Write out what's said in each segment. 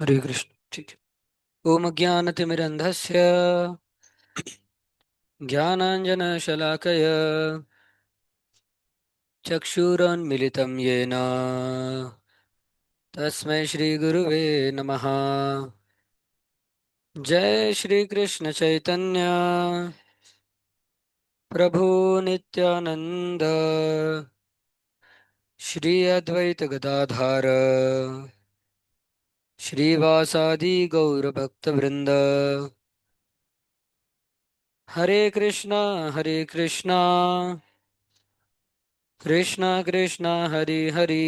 हरे कृष्ण। ठीक है। ओम अज्ञानतिमिरन्धस्य ज्ञानाञ्जनशलाकय चक्षुरुन्मिलितं येन तस्मै श्रीगुरुवे नमः। जय श्री कृष्ण चैतन्य प्रभु नित्यानंद श्री अद्वैत गदाधर श्रीवासादि गौर भक्त वृंद। हरे कृष्णा कृष्णा कृष्णा हरे हरे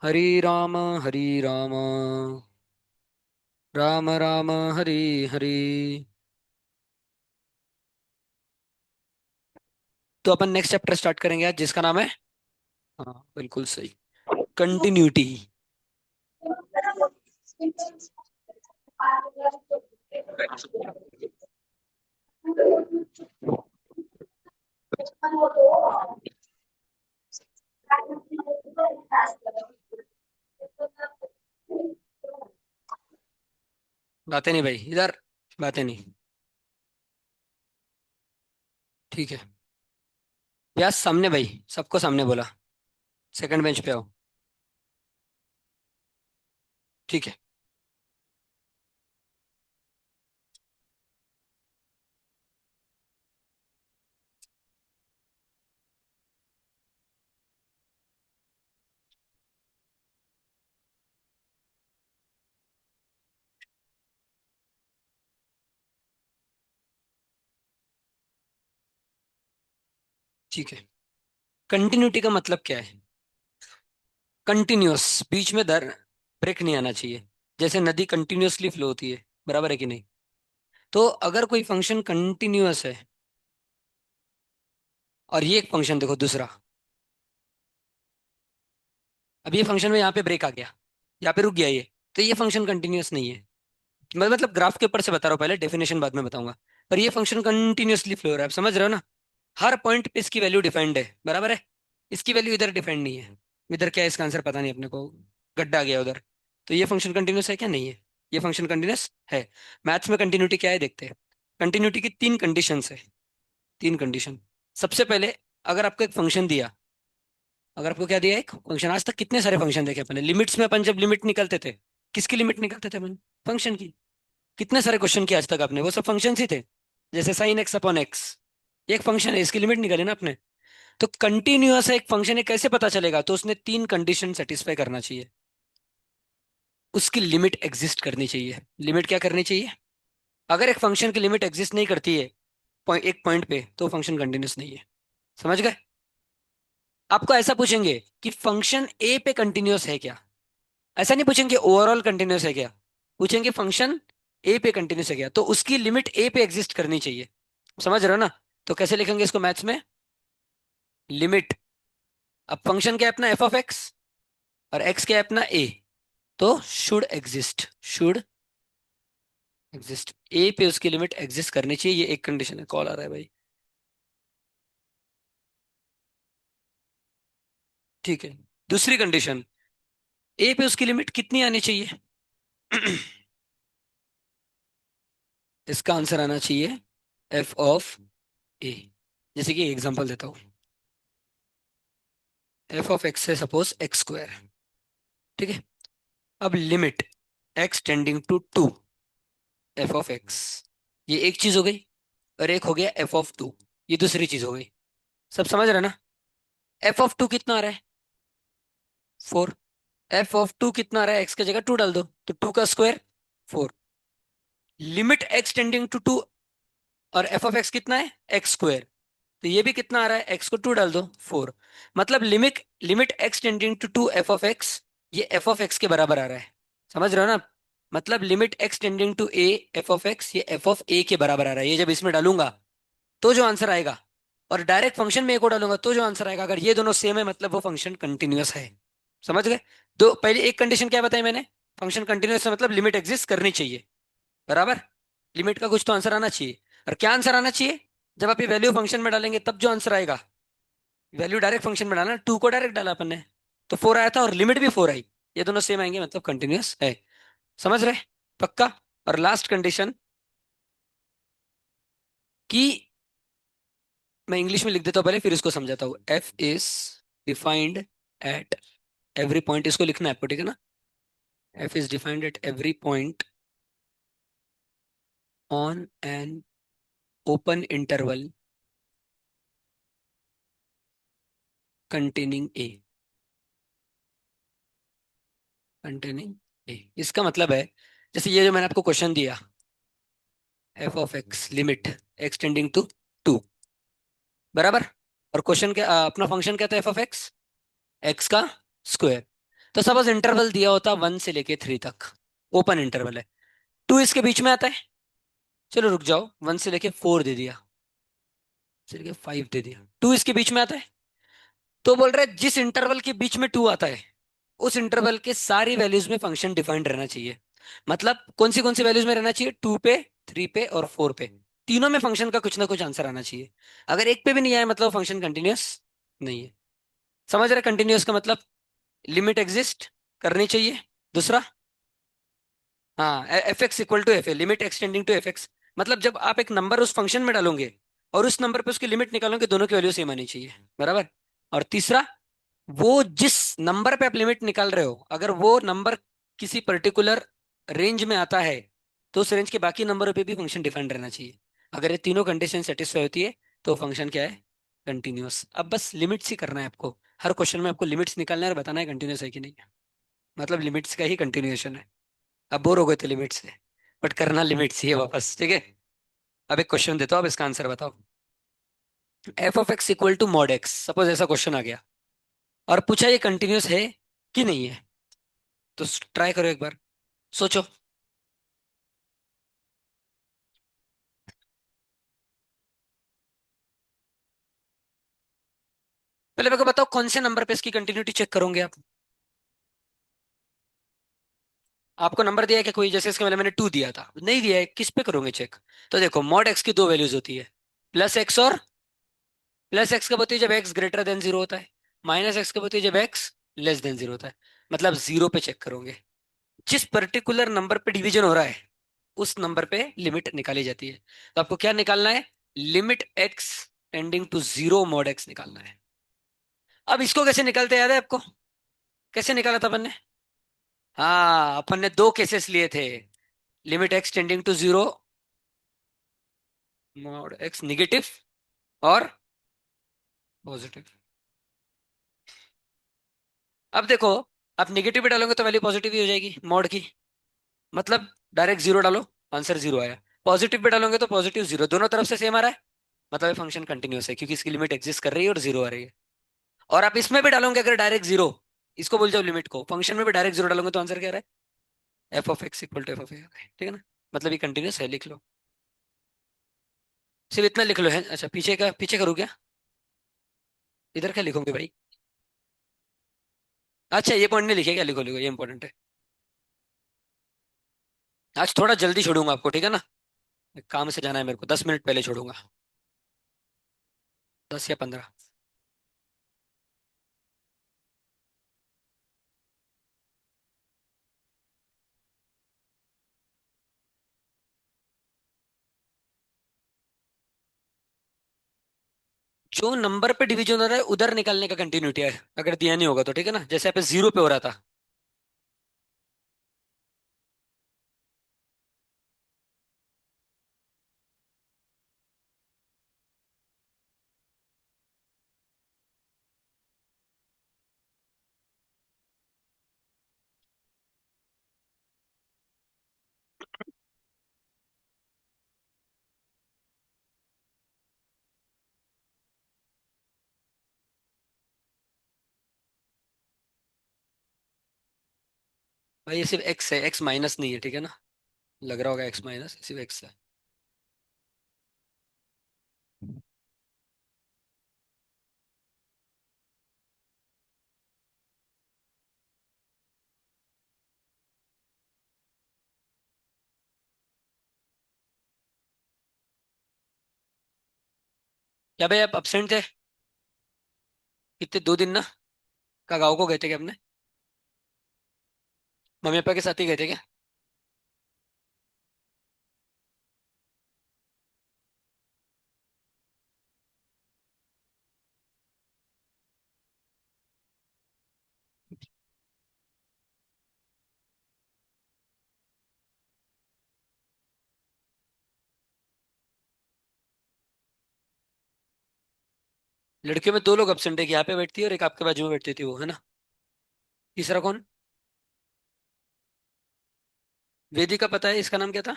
हरे राम राम राम हरे हरे। तो अपन नेक्स्ट चैप्टर स्टार्ट करेंगे आज, जिसका नाम है, हाँ बिल्कुल सही, कंटिन्यूटी। बातें नहीं भाई इधर, बातें नहीं। ठीक है। व्यास सामने भाई, सबको सामने बोला। सेकंड बेंच पे आओ। ठीक है। ठीक है। कंटिन्यूटी का मतलब क्या है? कंटिन्यूअस, बीच में दर ब्रेक नहीं आना चाहिए। जैसे नदी कंटिन्यूअसली फ्लो होती है, बराबर है कि नहीं? तो अगर कोई फंक्शन कंटिन्यूअस है, और ये एक फंक्शन देखो दूसरा, अब ये फंक्शन में यहाँ पे ब्रेक आ गया, यहाँ पे रुक गया ये, तो ये फंक्शन कंटिन्यूअस नहीं है। मैं मतलब ग्राफ के ऊपर से बता रहा हूँ, पहले डेफिनेशन बाद में बताऊंगा। पर ये फंक्शन कंटिन्यूअसली फ्लो हो रहा है, आप समझ रहे हो ना? हर पॉइंट पे इसकी वैल्यू डिफाइंड है, बराबर है। इसकी वैल्यू इधर डिफाइंड नहीं है। इधर क्या है इसका आंसर पता नहीं अपने को, गड्ढा आ गया उधर। तो ये फंक्शन कंटिन्यूस है क्या? नहीं है। ये फंक्शन कंटिन्यूस है। मैथ्स में कंटिन्यूटी क्या है देखते हैं। कंटिन्यूटी की तीन कंडीशंस है। तीन कंडीशन। सबसे पहले, अगर आपको एक फंक्शन दिया, अगर आपको क्या दिया, एक फंक्शन, आज तक कितने सारे फंक्शन देखे अपने लिमिट्स में, अपन जब लिमिट निकलते थे, किसकी लिमिट निकलते थे अपन? फंक्शन की। कितने सारे क्वेश्चन किए आज तक आपने, वो सब फंक्शन ही थे। जैसे साइन एक्स अपॉन एक्स, एक फंक्शन है, इसकी लिमिट निकाली ना आपने। तो कंटिन्यूअस है एक फंक्शन है, कैसे पता चलेगा? तो उसने तीन कंडीशन सेटिस्फाई करना चाहिए। उसकी लिमिट एग्जिस्ट करनी चाहिए। लिमिट क्या करनी चाहिए? अगर एक फंक्शन की लिमिट एग्जिस्ट नहीं करती है एक पॉइंट पे, तो फंक्शन कंटिन्यूअस नहीं है। समझ गए? आपको ऐसा पूछेंगे कि फंक्शन ए पे कंटिन्यूअस है क्या, ऐसा नहीं पूछेंगे ओवरऑल कंटिन्यूअस है क्या, पूछेंगे फंक्शन ए पे कंटिन्यूअस है क्या, तो उसकी लिमिट ए पे एग्जिस्ट करनी चाहिए। समझ रहे हो ना? तो कैसे लिखेंगे इसको मैथ्स में? लिमिट, अब फंक्शन क्या है अपना, एफ ऑफ एक्स, और एक्स क्या है अपना, ए। तो शुड एग्जिस्ट, शुड एग्जिस्ट, ए पे उसकी लिमिट एग्जिस्ट करनी चाहिए, ये एक कंडीशन है। कॉल आ रहा है भाई। ठीक है। दूसरी कंडीशन, ए पे उसकी लिमिट कितनी आनी चाहिए? इसका आंसर आना चाहिए एफ ऑफ ए। जैसे कि एग्जांपल देता हूँ, एफ ऑफ एक्स है सपोज एक्स स्क्वायर। ठीक है। अब limit X tending to two, F of X, ये एक चीज हो गई। और एक हो गया एफ ऑफ टू, ये दूसरी चीज हो गई। सब समझ रहे हैं ना? एफ ऑफ टू कितना आ रहा है? फोर। एफ ऑफ टू कितना आ रहा है? एक्स की जगह टू डाल दो, तो टू का square, four. Limit X tending to two, और एफ ऑफ एक्स कितना है? X square. तो ये भी कितना आ रहा है? एक्स को टू डाल दो, फोर। मतलब limit limit X tending to two F of X, ये एफ ऑफ एक्स के बराबर आ रहा है। समझ रहे हो ना? मतलब limit X tending to A F of X, ये एफ ऑफ ए के बराबर आ रहा है। ये जब इसमें डालूंगा तो जो आंसर आएगा, और डायरेक्ट फंक्शन में ए को डालूंगा तो जो आंसर आएगा, अगर ये दोनों सेम है मतलब वो फंक्शन कंटिन्यूअस है। समझ गए? दो, पहले एक कंडीशन क्या बताई मैंने, फंक्शन कंटिन्यूअस है मतलब लिमिट एग्जिस्ट करनी चाहिए, बराबर। लिमिट का कुछ तो आंसर आना चाहिए। और क्या आंसर आना चाहिए? जब आप ये वैल्यू फंक्शन में डालेंगे तब जो आंसर आएगा, वैल्यू डायरेक्ट फंक्शन में डालना, टू को डायरेक्ट डाला अपन ने, तो फोर आया था और लिमिट भी फोर आई। ये दोनों सेम आएंगे, मतलब कंटिन्यूअस है। समझ रहे? पक्का? और लास्ट कंडीशन कि, मैं इंग्लिश में लिख देता हूँ पहले, फिर इसको समझाता हूँ। F is defined at every point, इसको लिखना है आपको, ठीक है ना? F is defined at every point on an open interval containing A. Containing A, इसका मतलब है, जैसे ये जो मैंने आपको क्वेश्चन दिया, F of X limit X tending to two, बराबर। और क्वेश्चन क्या, अपना फंक्शन क्या था, एफ ऑफ एक्स, एक्स का स्क्वायर। तो सपोज इंटरवल दिया होता वन से लेके थ्री तक, ओपन इंटरवल है, टू इसके बीच में आता है। चलो रुक जाओ, वन से लेके फोर दे दिया, से लेके फाइव दे दिया, टू इसके बीच में आता है। तो बोल रहे हैं जिस इंटरवल के बीच में टू आता है, उस इंटरवल के सारी वैल्यूज में फंक्शन डिफाइंड रहना चाहिए। मतलब कौन सी वैल्यूज में रहना चाहिए, टू पे, थ्री पे और फोर पे, तीनों में फंक्शन का कुछ ना कुछ आंसर आना चाहिए। अगर एक पे भी नहीं आया, मतलब फंक्शन कंटिन्यूअस नहीं है। समझ रहे कंटिन्यूअस का मतलब? लिमिट एग्जिस्ट करनी चाहिए। दूसरा, हाँ, F X equal to F A, limit extending to F X. मतलब जब आप एक नंबर उस फंक्शन में डालोगे और उस नंबर पे उसकी लिमिट निकालोगे, दोनों की वैल्यू सेम आनी चाहिए, बराबर। और तीसरा, वो जिस नंबर पे आप लिमिट निकाल रहे हो, अगर वो नंबर किसी पर्टिकुलर रेंज में आता है, तो उस रेंज के बाकी नंबरों पे भी फंक्शन डिफाइंड रहना चाहिए। अगर ये तीनों कंडीशन सेटिस्फाई होती है, तो फंक्शन क्या है, कंटिन्यूअस। अब बस लिमिट्स ही करना है आपको, हर क्वेश्चन में आपको लिमिट्स निकालना है और बताना है कंटिन्यूअस है कि नहीं है। मतलब लिमिट्स का ही कंटिन्यूएशन है। अब बोर हो गए थे लिमिट से, बट करना लिमिट्स ही है वापस, ठीक है? अब एक क्वेश्चन देता हूँ, अब इसका आंसर बताओ। F of X equal to mod X, suppose ऐसा क्वेश्चन आ गया और पूछा ये कंटिन्यूअस है कि नहीं है। तो ट्राई करो एक बार, सोचो। पहले मेरे को बताओ कौन से नंबर पे इसकी कंटिन्यूटी चेक करोगे आप? आपको नंबर दिया है कि कोई, जैसे इसके पहले मैंने टू दिया था, नहीं दिया है, किस पे करोगे चेक? तो देखो, मॉड एक्स की दो वैल्यूज होती है, प्लस एक्स और, प्लस एक्स कब होती है, जब एक्स ग्रेटर देन जीरो होता है। माइनस एक्स कब होती है, जब एक्स लेस देन जीरो होता है। मतलब जीरो पे चेक करोगे। जिस पर्टिकुलर नंबर पे डिवीजन हो रहा है, उस नंबर पे लिमिट निकाली जाती है। तो आपको क्या निकालना है, limit X tending to zero mod X निकालना है। अब इसको कैसे निकालते हैं, याद है आपको? कैसे निकाला था अपन ने? हाँ, अपन ने दो केसेस लिए थे, limit X tending to zero mod X negative और पॉजिटिव। अब देखो, आप निगेटिव भी डालोगे तो वैल्यू पॉजिटिव ही हो जाएगी मॉड की। मतलब डायरेक्ट जीरो डालो, आंसर जीरो आया। पॉजिटिव भी डालोगे तो पॉजिटिव जीरो, दोनों तरफ से सेम आ रहा है, मतलब फंक्शन कंटिन्यूस है, क्योंकि इसकी लिमिट एग्जिस्ट कर रही है और जीरो आ रही है। और आप इसमें भी डालोगे अगर डायरेक्ट जीरो, इसको बोल जाओ लिमिट को, फंक्शन में भी डायरेक्ट जीरो डालोगे तो आंसर क्या आ रहा है, F of X equal to F of A, ठीक है ना? मतलब ये कंटिन्यूस है, लिख लो। सिर्फ इतना लिख लो है। अच्छा, पीछे करूँ क्या? इधर क्या लिखोगे भाई? अच्छा, ये पॉइंट नहीं लिखे क्या, लिखो लिखो, ये इंपॉर्टेंट है। आज थोड़ा जल्दी छोड़ूंगा आपको, ठीक है ना? एक काम से जाना है मेरे को, 10 मिनट पहले छोड़ूंगा, 10 या 15। जो नंबर पे डिवीजन हो रहा है उधर निकालने का कंटिन्यूटी है, अगर दिया नहीं होगा तो, ठीक है ना? जैसे यहाँ पे जीरो पे हो रहा था। भाई ये सिर्फ एक्स है, एक्स माइनस नहीं है, ठीक है ना? लग रहा होगा एक्स माइनस, सिर्फ एक्स है। क्या भाई आप अपसेंट थे? कितने, 2 दिन ना? का गाँव को गए थे क्या अपने? मम्मी पापा के साथ ही गए थे क्या? लड़कियों में 2 लोग एब्सेंट है, एक यहाँ पे बैठती है और एक आपके बाजू में बैठती थी, वो है ना? तीसरा कौन? वेदिका पता है, इसका नाम क्या था?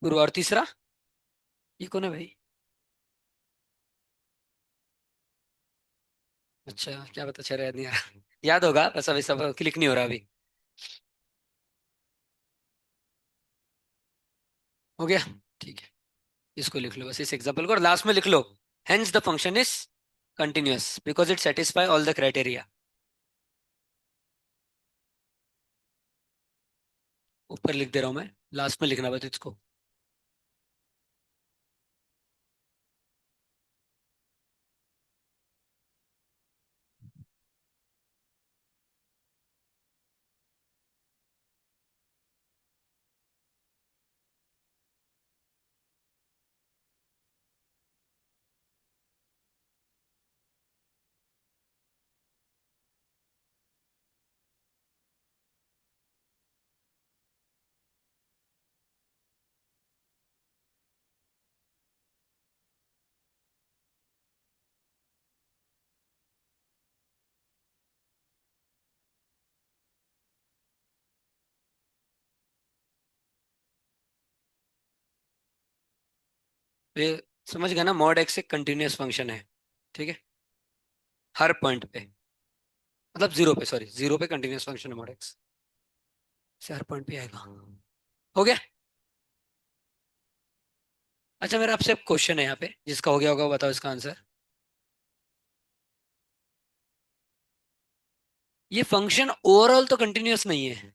गुरु, और तीसरा? ये कौन है भाई? अच्छा, क्या पता, चल याद नहीं आ रहा। याद होगा, बस अभी सब क्लिक नहीं हो रहा अभी। हो गया? ठीक है। इसको लिख लो बस, इस एग्जांपल को, और लास्ट में लिख लो, hence the function is continuous because it satisfy all the criteria. ऊपर लिख दे रहा हूं मैं, लास्ट में लिखना बस इसको। ये समझ गया ना, मॉड एक्स एक कंटिन्यूअस फंक्शन है, ठीक है? हर पॉइंट पे, मतलब जीरो पे, सॉरी, जीरो पे कंटिन्यूअस फंक्शन है मॉड एक्स, से हर पॉइंट पे आएगा। हो गया? अच्छा, मेरा आपसे क्वेश्चन है यहाँ पे, जिसका हो गया होगा वो बताओ इसका आंसर। ये फंक्शन ओवरऑल तो कंटिन्यूअस नहीं है,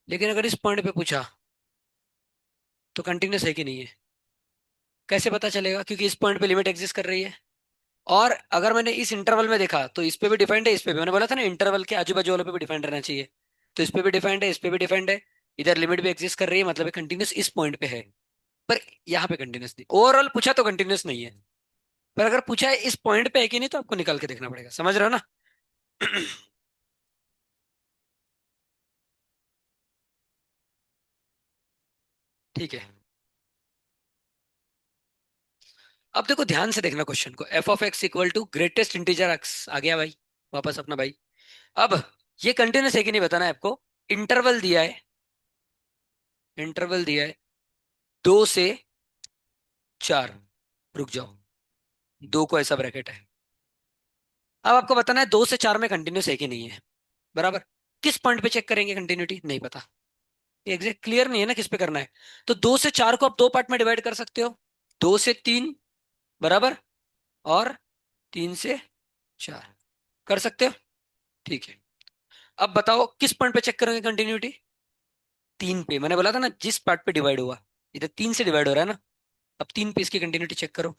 लेकिन अगर इस पॉइंट पे पूछा तो कंटिन्यूअस है कि नहीं है? कैसे पता चलेगा? क्योंकि इस पॉइंट पे लिमिट एग्जिस्ट कर रही है, और अगर मैंने इस इंटरवल में देखा तो इस पे भी डिफाइंड है, इस पे भी, मैंने बोला था ना इंटरवल के आजू बाजू वालों पे भी डिफाइंड रहना चाहिए। तो इस पे भी डिफाइंड है, इस पे भी डिफाइंड है, इधर लिमिट भी एग्जिस्ट कर रही है, मतलब कंटिन्यूस इस पॉइंट पे है। पर यहाँ पे कंटिन्यूस नहीं, ओवरऑल पूछा तो कंटिन्यूस नहीं है। पर अगर पूछा है इस पॉइंट पे है कि नहीं, तो आपको निकाल के देखना पड़ेगा, समझ रहे हो ना? ठीक है। अब देखो, ध्यान से देखना क्वेश्चन को, F of X equal to greatest integer X आ गया भाई, वापस अपना भाई। अब ये कंटिन्यूस है कि नहीं बताना है आपको। इंटरवल दिया है, इंटरवल दिया है 2 से 4, रुक जाओ, 2 को ऐसा ब्रैकेट है। अब आपको बताना है 2 से 4 में कंटिन्यूस है कि नहीं है, बराबर? किस पॉइंट पे चेक करेंगे कंटिन्यूटी, नहीं पता। एग्जैक्ट क्लियर नहीं है ना किस पे करना है। तो 2 से 4 को आप 2 पार्ट में डिवाइड कर सकते हो, 2 से 3, बराबर, और 3 से 4, कर सकते हो? ठीक है। अब बताओ किस पॉइंट पे चेक करेंगे कंटिन्यूटी? 3 पे, मैंने बोला था ना जिस पार्ट पे डिवाइड हुआ, इधर 3 से डिवाइड हो रहा है ना। अब 3 पे इसकी कंटिन्यूटी चेक करो।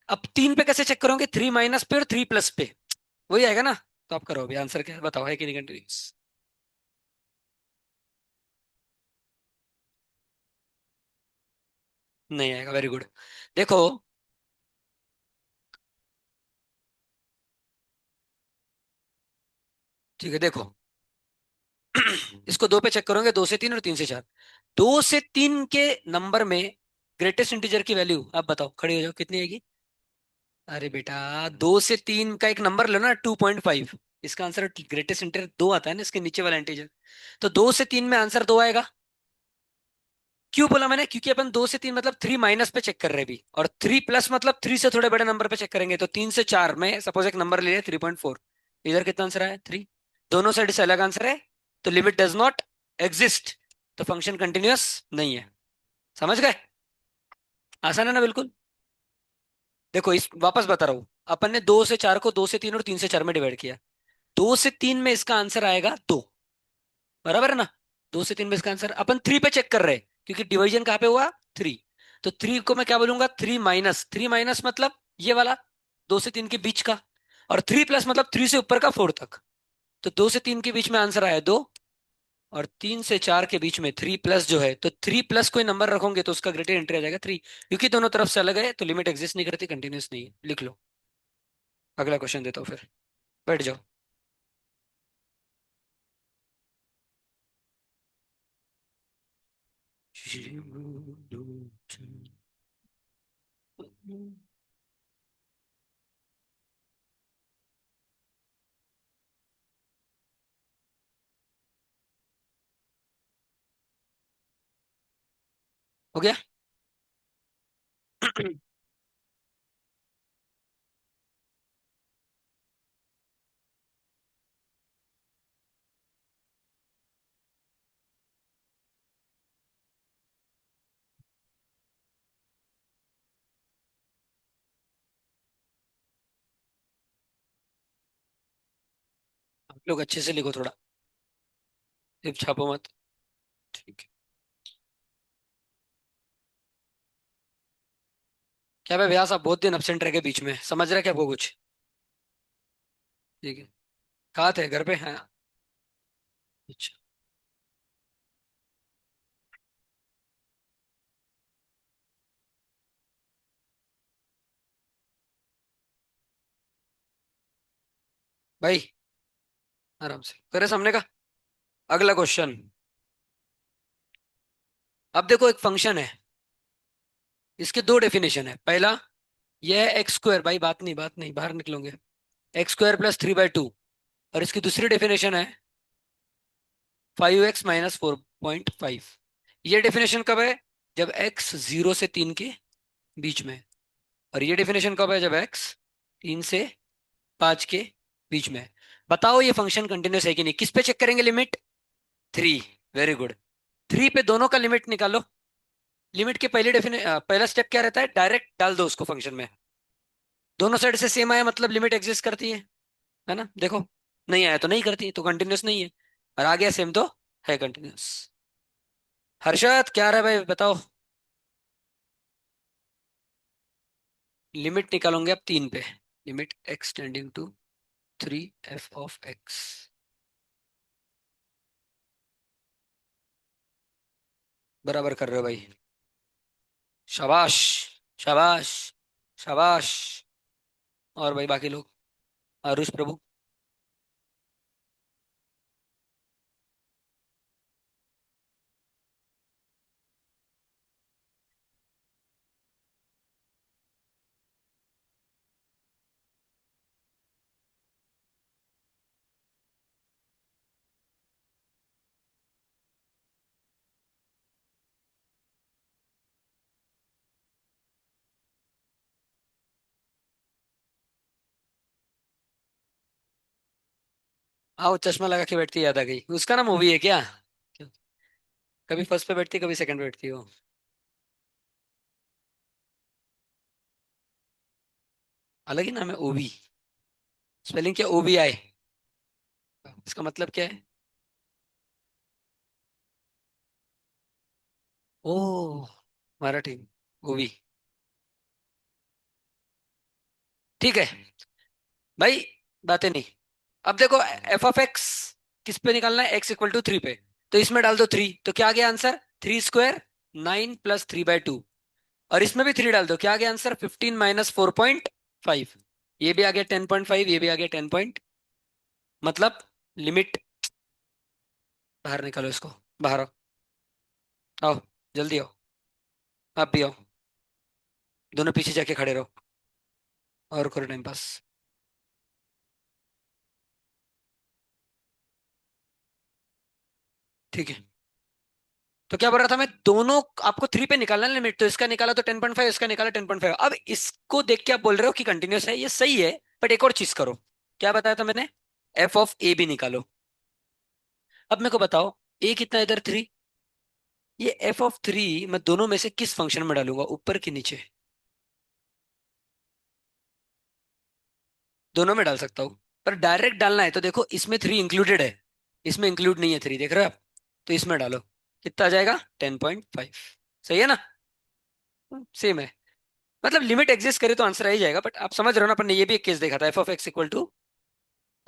अब 3 पे कैसे चेक करोगे? 3 माइनस पे और 3 प्लस पे, वही आएगा ना? तो आप करो अभी, आंसर क्या है बताओ, है कि नहीं कंटिन्यूस? नहीं आएगा, वेरी गुड। देखो, ठीक है, देखो। इसको 2 पे चेक करोगे, 2 से 3 और 3 से 4। 2 से 3 के नंबर में ग्रेटेस्ट इंटीजर की वैल्यू आप बताओ, खड़ी हो जाओ, कितनी आएगी? अरे बेटा, 2 से 3 का एक नंबर लो ना, 2.5। इसका आंसर ग्रेटेस्ट इंटीजर 2 आता है ना, इसके नीचे वाला इंटीजर। तो 2 से 3 में आंसर 2 आएगा। क्यों बोला मैंने? क्योंकि अपन 2 से 3 मतलब 3 माइनस पे चेक कर रहे हैं भी, और 3 प्लस मतलब 3 से थोड़े बड़े नंबर पे चेक करेंगे। तो 3 से 4 में सपोज एक नंबर ले लिया 3.4, इधर कितना आंसर है? 3। दोनों साइड से अलग आंसर है, तो लिमिट डज नॉट एग्जिस्ट, तो फंक्शन कंटिन्यूअस नहीं है। समझ गए? आसान है ना, बिल्कुल। देखो, इस वापस बता रहा हूं, अपन ने 2 से 4 को 2 से 3 और 3 से 4 में डिवाइड किया। 2 से 3 में इसका आंसर आएगा 2, बराबर है ना? 2 से 3 में इसका आंसर, अपन 3 पे चेक कर रहे हैं, क्योंकि डिवीजन कहाँ पे हुआ? 3। तो 3 को मैं क्या बोलूंगा? 3 माइनस, 3 माइनस मतलब ये वाला, 2 से 3 के बीच का। और 3 प्लस मतलब 3 से ऊपर का 4 तक। तो 2 से 3 के बीच में आंसर आया 2, और 3 से 4 के बीच में 3 प्लस जो है, तो 3 प्लस कोई नंबर रखोगे तो उसका ग्रेटर एंट्री आ जाएगा 3, क्योंकि दोनों तरफ से अलग है तो लिमिट एग्जिस्ट नहीं करती, कंटिन्यूस नहीं है। लिख लो। अगला क्वेश्चन देता हूँ फिर, बैठ जाओ। हो गया। आप लोग अच्छे से लिखो थोड़ा, सिर्फ छापो मत। ठीक है। क्या भाई व्यास, आप बहुत दिन एब्सेंट रह गए बीच में, समझ रहे क्या आपको कुछ? ठीक है। कहाँ थे, घर पे हैं? अच्छा। भाई आराम से करे सामने का। अगला क्वेश्चन। अब देखो, एक फंक्शन है, इसके दो डेफिनेशन है। पहला, यह है एक्स स्क्वायर, भाई बात नहीं, बाहर निकलोगे। x² + 3/2। और इसकी दूसरी डेफिनेशन है 5x - 4.5। ये डेफिनेशन कब है? जब x 0 से 3 के बीच में है। और ये डेफिनेशन कब है? जब x 3 से 5 के बीच में है। बताओ ये फंक्शन कंटिन्यूस है कि नहीं? किस पे चेक करेंगे लिमिट? 3। Very good. 3 पे दोनों का लिमिट निकालो। लिमिट के पहला स्टेप क्या रहता है? डायरेक्ट डाल दो उसको फंक्शन में। दोनों साइड से सेम आया मतलब लिमिट एग्जिस्ट करती है ना? देखो, नहीं आया तो नहीं करती, तो कंटिन्यूस नहीं है। और आ गया सेम तो है कंटिन्यूस। हर्षद क्या रहा है भाई, बताओ। लिमिट निकालोगे आप 3 पे। Limit x tending to 3 f(x). बराबर कर रहे हो भाई। शाबाश, शाबाश, शाबाश। और भाई बाकी लोग, आरुष प्रभु। आओ, चश्मा लगा के बैठती याद आ गई, उसका ना मूवी है क्या? कभी फर्स्ट पे बैठती, कभी सेकंड पे बैठती हो। अलग ही नाम है, ओबी। स्पेलिंग क्या? OBI। इसका मतलब क्या है? ओ, मराठी। ओबी। ठीक है भाई, बातें नहीं। अब देखो, f(x) किस पे निकालना है? x = 3 पे। तो इसमें डाल दो 3, तो क्या आ गया आंसर? 3² 9 + 3/2। और इसमें भी 3 डाल दो, क्या आ गया आंसर? 15 - 4.5। ये भी आ गया 10.5, ये भी आ गया 10 मतलब लिमिट। बाहर निकालो इसको, बाहर आओ। आओ, जल्दी आओ। आप भी आओ। दोनों पीछे जाके खड़े रहो, और करो टाइम पास। ठीक है। तो क्या बोल रहा था मैं? दोनों आपको 3 पे निकालना है लिमिट, तो इसका निकाला तो 10.5, इसका निकाला 10.5। अब इसको देख के आप बोल रहे हो कि कंटिन्यूस है, ये सही है। बट एक और चीज करो। क्या बताया था मैंने? f(a) भी निकालो। अब मेरे को बताओ, a कितना है इधर? 3। ये f(3) मैं दोनों में से किस फंक्शन में डालूंगा, ऊपर कि नीचे? दोनों में डाल सकता हूँ। पर डायरेक्ट डालना है तो देखो, इसमें 3 इंक्लूडेड है, इसमें इंक्लूड नहीं है 3, देख रहे हो आप? तो इसमें डालो, कितना आ जाएगा? 10.5। सही है ना? सेम है। मतलब लिमिट एग्जिस्ट करे तो आंसर आ ही जाएगा, बट आप समझ रहे हो ना, अपन ने ये भी एक केस देखा था, F of X equal to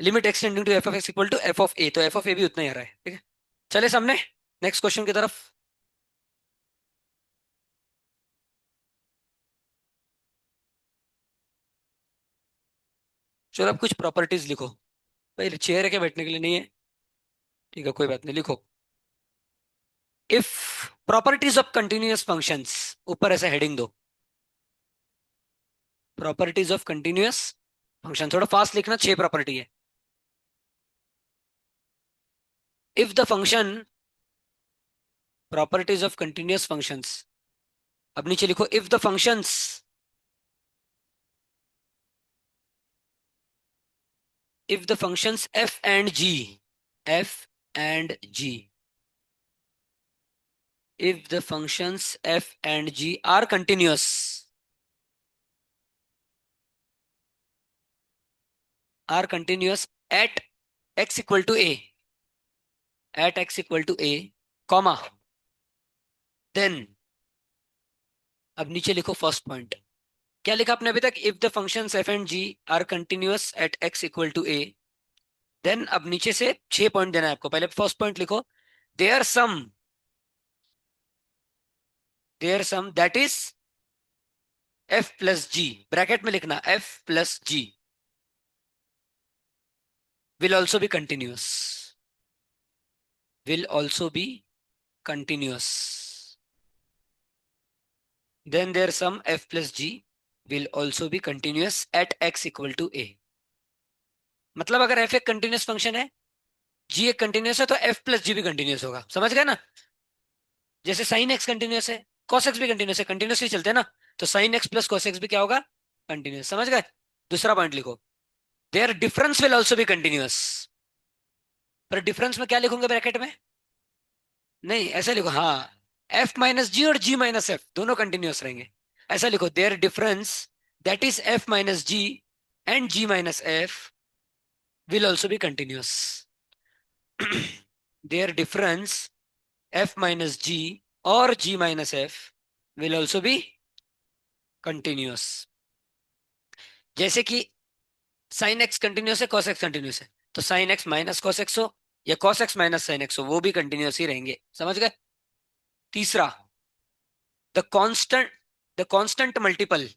limit extending to F of X equal to F of A, तो एफ ऑफ ए भी उतना ही आ रहा है, ठीक है। चले सामने नेक्स्ट क्वेश्चन की तरफ। चलो अब कुछ प्रॉपर्टीज लिखो। भाई चेयर के बैठने के लिए नहीं है, ठीक है कोई बात नहीं, लिखो। If properties of continuous functions, ऊपर ऐसा हेडिंग दो, प्रॉपर्टीज ऑफ कंटिन्यूअस फंक्शन, थोड़ा फास्ट लिखना, 6 प्रॉपर्टी है। If the function, properties of continuous functions, अब नीचे लिखो if the functions, if the functions F and G, F and G, if the functions f and g are continuous at x equal to a, at x equal to a, comma, then, अब नीचे लिखो first point. क्या लिखा आपने अभी तक? If the functions f and g are continuous at x equal to a, then अब नीचे से 6 पॉइंट देना है आपको। पहले फर्स्ट पॉइंट लिखो, their sum, their sum that is f plus g, bracket में लिखना f plus g will also be continuous, will also be continuous, then their sum f plus g will also be continuous at x equal to a। मतलब अगर f एक continuous function है, g एक continuous है, तो f plus जी भी continuous होगा, समझ गए ना? जैसे साइन x कंटिन्यूस है, cos x भी कंटिन्यूस है, कंटिन्यूसली चलते हैं ना, तो sine x plus cos x भी क्या होगा? कंटिन्यूस, समझ गए? दूसरा पॉइंट लिखो, their difference will also be continuous. पर डिफरेंस में क्या लिखूंगे ब्रैकेट में? नहीं ऐसा लिखो, हाँ, एफ माइनस जी और जी माइनस एफ दोनों कंटिन्यूअस रहेंगे। ऐसा लिखो, their difference that is F minus G and G minus F will also be continuous. Their difference F minus G और G minus F will also be continuous. जैसे कि sine X continuous है, cos X continuous है, तो sine X minus cos X हो या cos X minus sine X हो, वो भी कंटिन्यूअस ही रहेंगे, समझ गए? तीसरा, the constant, the constant multiple,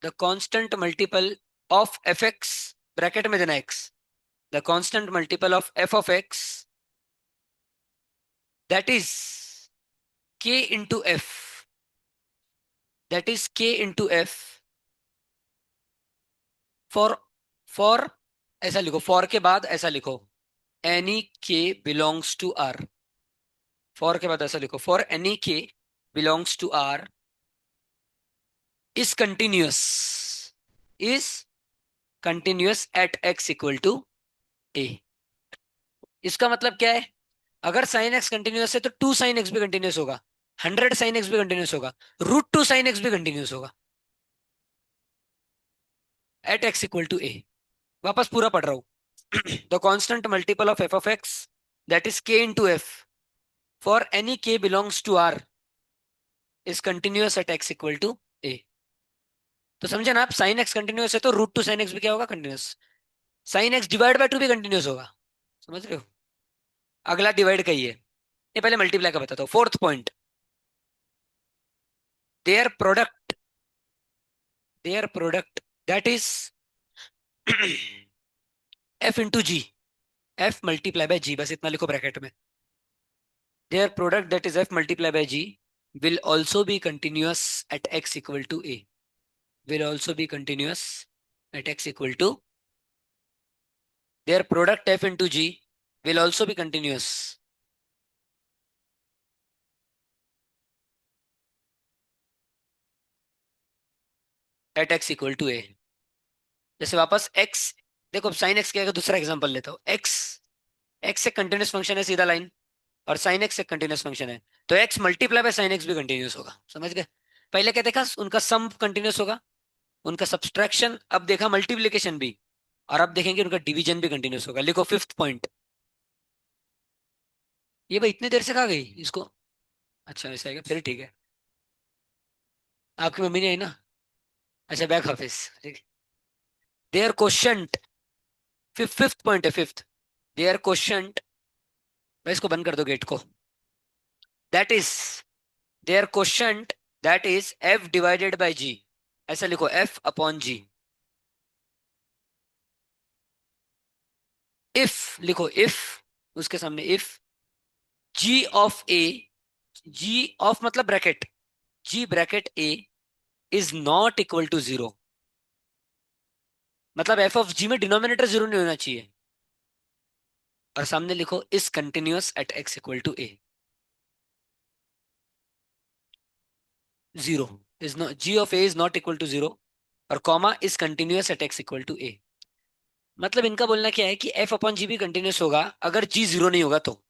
the constant multiple of F x, bracket में देना x, the constant multiple of F of X that is K into F, that is K into F for, for, ऐसा लिखो, for के बाद ऐसा लिखो, any K belongs to are, for के बाद ऐसा लिखो, for any K belongs to R is continuous, is continuous at X equal to A. इसका मतलब क्या है? अगर साइन एक्स कंटिन्यूअस है तो 2 sin x भी कंटिन्यूअस होगा, 100 sin x भी कंटिन्यूअस होगा, √2 sin x भी कंटिन्यूअस होगा at X equal to A. वापस पूरा पढ़ रहा हूं, the constant multiple of F of X that is K into F for any K belongs to R is continuous at X equal to A. तो समझे ना आप, साइन एक्स कंटिन्यूअस है तो √2 sin x भी क्या होगा? Continuous. Sine x divide by 2 भी कंटिन्यूअस होगा, समझ रहे हो? अगला डिवाइड का ही है, ये पहले मल्टीप्लाई का बताता हूँ। Fourth point, their product, their product that is F into G, F multiply by G, बस इतना लिखो ब्रैकेट में, their product that is F multiply by G will also be continuous at x equal to a, will also be continuous at x equal to, their product f into g will also be continuous at x equal to a। जैसे वापस x, देखो sign x क्या है, दूसरा example लेता हूँ, x, x एक continuous function है सीधा लाइन, और साइन x एक कंटिन्यूस फंक्शन है, तो x multiply by sine x भी कंटिन्यूस होगा, समझ गए? पहले क्या देखा? उनका सम कंटिन्यूस होगा, उनका सब्सट्रैक्शन, अब देखा मल्टीप्लिकेशन भी, और अब देखेंगे उनका डिवीजन भी कंटिन्यूस होगा। लिखो फिफ्थ पॉइंट। ये भाई इतनी देर से कहाँ गई इसको? अच्छा ऐसा है क्या? फिर ठीक है। आपकी मम्मी नहीं आई ना? अच्छा, back office. Their quotient, fifth point है, फिफ्थ। देयर क्वेश्चंट, भाई इसको बंद कर दो गेट को। That is, their quotient, that is F divided by G. ऐसा लिखो, एफ अपॉन जी। इफ लिखो, इफ, उसके सामने if G of A, G of मतलब bracket, G bracket A is not equal to zero. मतलब F of G में denominator zero नहीं होना चाहिए। और सामने लिखो is continuous at X equal to A. Zero is not, G of A is not equal to zero, और comma is continuous at X equal to A. मतलब इनका बोलना क्या है कि एफ अपॉन जी भी कंटिन्यूअस होगा अगर जी जीरो नहीं होगा तो।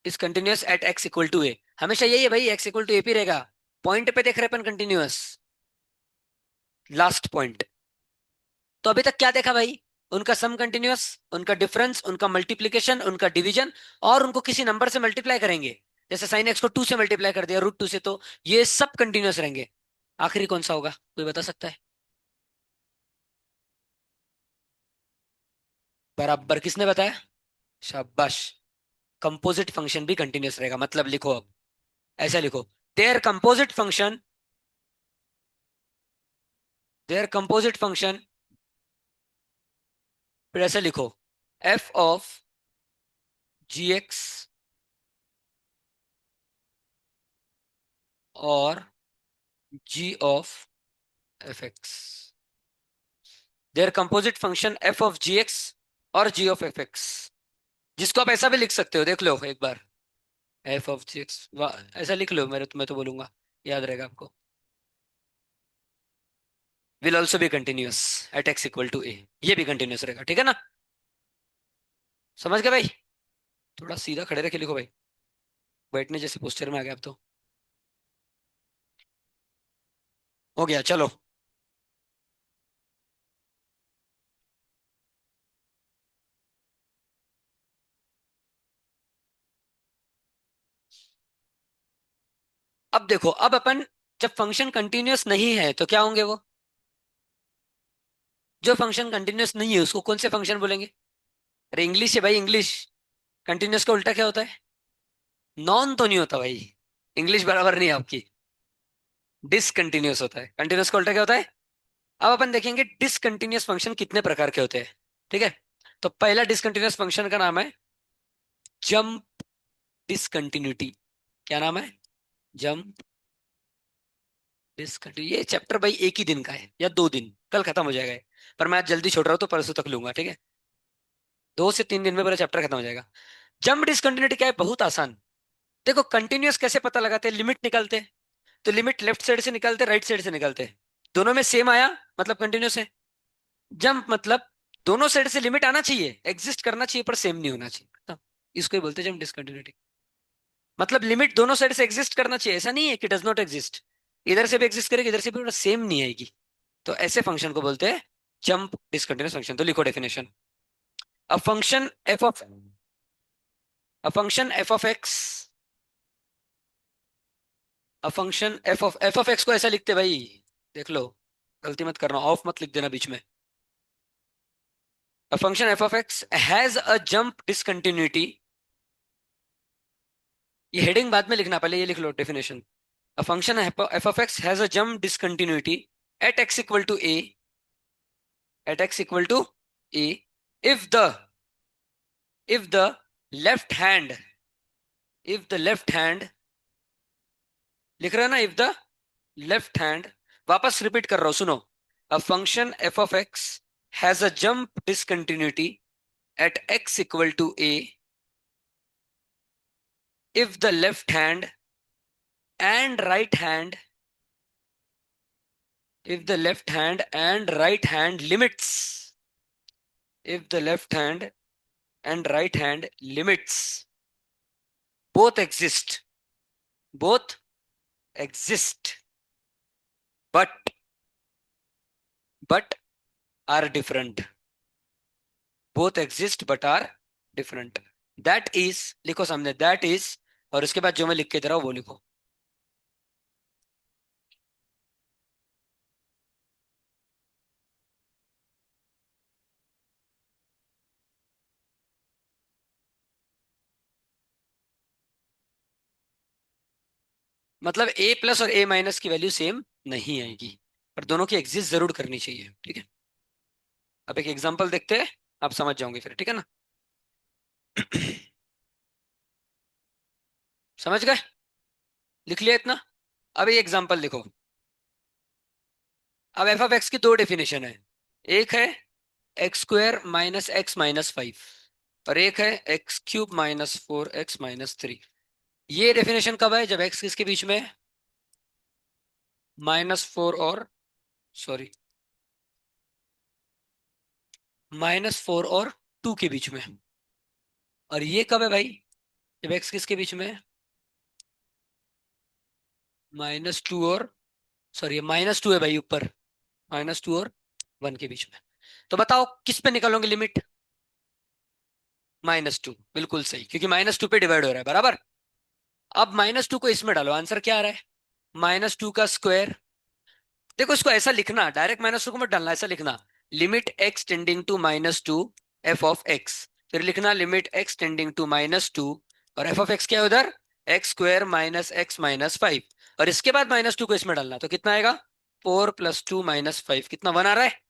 Is continuous at X equal to A, हमेशा यही है भाई, एक्स इक्वल टू ए पे रहेगा। पॉइंट पे देख रहे हैं अपन कंटिन्यूअस, लास्ट पॉइंट। तो अभी तक क्या देखा भाई? उनका सम कंटिन्यूअस, उनका डिफरेंस, उनका मल्टीप्लीकेशन, उनका डिवीजन, और उनको किसी नंबर से मल्टीप्लाई करेंगे। जैसे साइन एक्स को टू से मल्टीप्लाई कर दिया, रूट टू से, तो ये सब कंटिन्यूअस रहेंगे। आखिरी कौन सा होगा, कोई बता सकता है? बराबर, किसने बताया? शाबाश। कंपोजिट फंक्शन भी कंटिन्यूअस रहेगा। मतलब लिखो अब, ऐसा लिखो, their composite function, their composite function, फिर ऐसा लिखो, एफ ऑफ जी एक्स और G of F X. Their composite function F of G X और जी ऑफ एफ एक्स, जिसको आप ऐसा भी लिख सकते हो, देख लो एक बार। एफ ऑफ जी एक्स, ऐसा लिख लो, मेरे तो, मैं तो बोलूंगा, याद रहेगा आपको। Will also be continuous at X equal to A, ये भी कंटिन्यूअस रहेगा, ठीक है ना? समझ गए भाई? थोड़ा सीधा खड़े रखे लिखो भाई, बैठने जैसे पोस्चर में आ गया अब तो। हो गया, चलो। अब देखो, अब अपन, जब फंक्शन कंटिन्यूअस नहीं है तो क्या होंगे वो? जो फंक्शन कंटिन्यूअस नहीं है उसको कौन से फंक्शन बोलेंगे? अरे इंग्लिश है भाई, इंग्लिश। कंटिन्यूअस का उल्टा क्या होता है? नॉन तो नहीं होता भाई, इंग्लिश बराबर नहीं है आपकी। डिसकंटिन्यूअस होता है। कंटिन्यूअस का उल्टा क्या होता है? अब अपन देखेंगे डिसकंटिन्यूअस फंक्शन कितने प्रकार के होते हैं, ठीक है? तो पहला डिसकंटिन्यूअस फंक्शन का नाम है जंप डिसकंटिन्यूटी। क्या नाम है? Jump discontinue. ये चैप्टर भाई एक ही दिन का है या दो दिन, कल खत्म हो जाएगा ये। पर मैं आज जल्दी छोड़ रहा हूँ तो परसों तक लूंगा, ठीक है? 2 से 3 दिन में पूरा चैप्टर खत्म हो जाएगा। जंप डिसकंटिन्यूटी क्या है? बहुत आसान। देखो, कंटिन्यूअस कैसे पता लगाते हैं? लिमिट निकालते हैं। तो लिमिट लेफ्ट साइड से निकालते, राइट साइड से निकालते हैं। दोनों में सेम आया मतलब कंटिन्यूअस है। जंप मतलब दोनों साइड से लिमिट आना चाहिए, एग्जिस्ट करना चाहिए, पर सेम नहीं होना चाहिए, खत्म। इसको ही बोलते हैं जंप डिसकंटिन्यूटी। मतलब लिमिट दोनों साइड से एग्जिस्ट करना चाहिए, ऐसा नहीं है कि डज नॉट एग्जिस्ट। इधर से भी एग्जिस्ट करेगी, इधर से भी, सेम नहीं आएगी। तो ऐसे फंक्शन को बोलते हैं जंप डिसकंटिन्यूअस फंक्शन। तो लिखो definition. A function F of, a function F of X, a function F of x को ऐसा लिखते हैं भाई, देख लो, गलती मत करना, ऑफ मत लिख देना बीच में। A function F of X has a jump discontinuity. ये हेडिंग बाद में लिखना, पहले ये लिख लो definition. A function F of X has a jump discontinuity at X equal to A, at X equal to A, if the, if the left hand, if the left hand, लिख रहे हो ना, if the left hand, वापस repeat कर रहा हूं, सुनो। a function f of x has a jump discontinuity at x equal to a if the left hand and right hand, if the left hand and right hand limits, if the left hand and right hand limits both exist, both exist, but are different, both exist but are different, that is, लिखो सामने, that is और उसके बाद जो मैं लिख के दे रहा हूँ वो लिखो। मतलब ए प्लस और ए माइनस की वैल्यू सेम नहीं आएगी, पर दोनों की एग्जिस्ट जरूर करनी चाहिए, ठीक है। अब एक एग्जांपल देखते हैं, आप समझ जाओगे फिर, ठीक है ना। समझ गए? लिख लिया इतना? अब ये एग्जांपल देखो। अब एफ ऑफ एक्स की दो डेफिनेशन है। एक है X square minus X minus five, और एक है x cube minus four x minus three. ये डेफिनेशन कब है? जब एक्स किसके बीच में है? माइनस फोर और, सॉरी, माइनस फोर और टू के बीच में है। और ये कब है भाई? जब एक्स किसके बीच में है? माइनस टू और, सॉरी माइनस टू है भाई ऊपर, माइनस टू और वन के बीच में। तो बताओ किस पे निकालोगे लिमिट? माइनस टू, बिल्कुल सही, क्योंकि माइनस टू पे डिवाइड हो रहा है, बराबर। अब माइनस टू को इसमें डालो, आंसर क्या आ रहा है? माइनस टू का स्क्वायर। देखो इसको ऐसा लिखना, डायरेक्ट माइनस टू को मत डालना, ऐसा लिखना, limit X tending to minus two F of X. फिर लिखना limit X tending to minus two, और एफ ऑफ एक्स क्या है उधर? X square minus X minus five. और इसके बाद माइनस टू को इसमें डालना, तो कितना आएगा? Four plus two minus five, कितना, वन आ रहा है।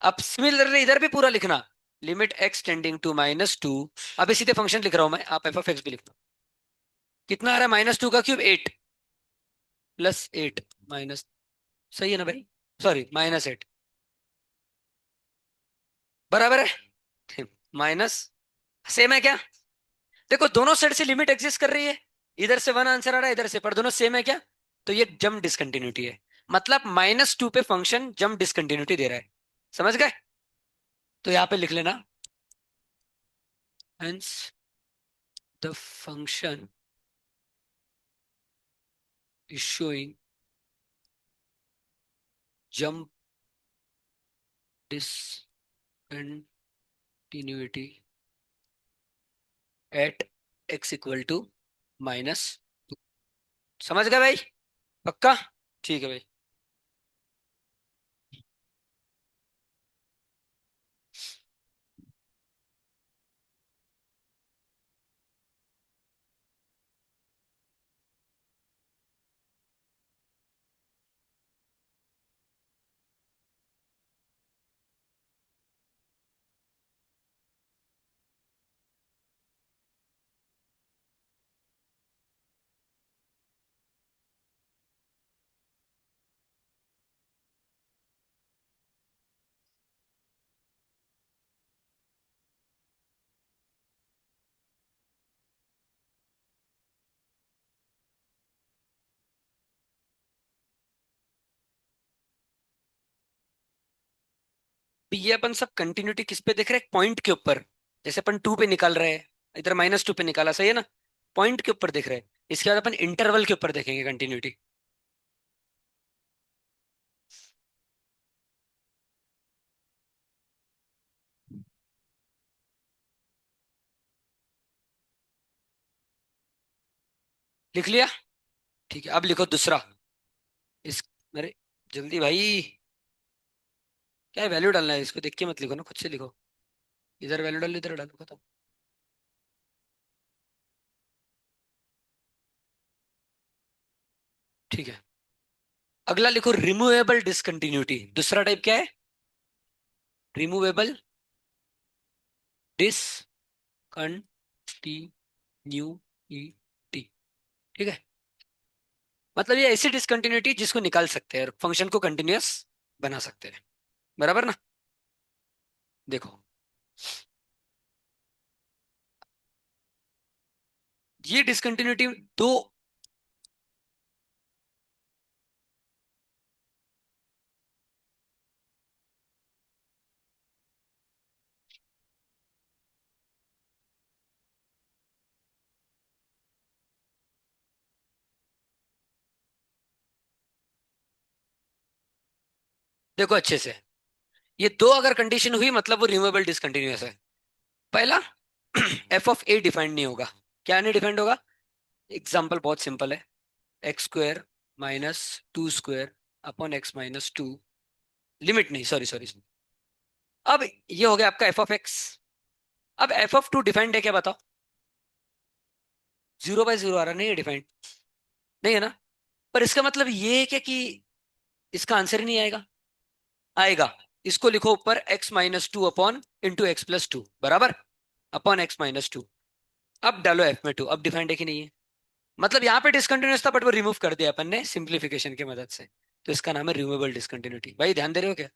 अब सिमिलरली इधर भी पूरा लिखना, limit X tending to minus two. अब इसी सीधे फंक्शन लिख रहा हूं मैं, आप एफ ऑफ एक्स भी लिखना। कितना आ रहा है? माइनस टू का cube eight, plus eight minus, सही है ना भाई? सॉरी माइनस एट, बराबर है। माइनस, सेम है क्या? देखो दोनों साइड से लिमिट एग्जिस्ट कर रही है, इधर से वन आंसर आ रहा है, इधर से, पर दोनों सेम है क्या? तो ये जम डिसकंटिन्यूटी है, मतलब माइनस टू पे फंक्शन जम डिसकंटिन्यूटी दे रहा है। समझ गए? तो यहां पे लिख लेना, hence the function is showing jump discontinuity at X equal to minus. समझ गए भाई? पक्का? ठीक है भाई। तो ये अपन सब कंटिन्यूटी किस पे देख रहे हैं? पॉइंट के ऊपर। जैसे अपन टू पे निकाल रहे हैं, इधर माइनस टू पे निकाला, सही है ना? पॉइंट के ऊपर देख रहे हैं। इसके बाद अपन इंटरवल के ऊपर देखेंगे कंटिन्यूटी। लिख लिया? ठीक है, अब लिखो दूसरा। इस, अरे जल्दी भाई, क्या वैल्यू डालना है? इसको देख के मत लिखो ना, खुद से लिखो। इधर वैल्यू डालो, इधर डालो, खत्म। ठीक है, अगला लिखो रिमूवेबल डिसकंटिन्यूटी। दूसरा टाइप क्या है? Removable discontinuity. ठीक है, मतलब ये ऐसी डिसकंटिन्यूटी जिसको निकाल सकते हैं और फंक्शन को कंटिन्यूअस बना सकते हैं, बराबर ना? देखो, ये डिसकंटिन्यूटी दो, देखो अच्छे से, ये दो अगर कंडीशन हुई मतलब वो रिमूवेबल डिसकंटिन्यूअस है। पहला, एफ ऑफ ए डिफाइंड नहीं होगा। क्या नहीं डिफाइंड होगा? एग्जाम्पल बहुत सिंपल है। X square minus two square upon x minus two. Limit नहीं, सॉरी सॉरी। अब ये हो गया आपका एफ ऑफ एक्स। अब एफ ऑफ टू डिफाइंड है क्या बताओ? जीरो बाय जीरो आ रहा नहीं है डिफाइंड? नहीं है ना? पर इसका मतलब ये है क्या कि इसका आंसर ही नहीं आएगा? आएगा। इसको लिखो ऊपर x minus two upon into x plus two बराबर, अपॉन एक्स माइनस टू। अब डालो एफ में टू, अब डिफाइंड है कि नहीं है? मतलब यहाँ पे डिसकंटिन्यूस था बट वो रिमूव कर दिया अपन ने सिंप्लीफिकेशन की मदद से। तो इसका नाम है रिमूवेबल डिसकंटिन्यूटी। भाई ध्यान दे रहे हो क्या?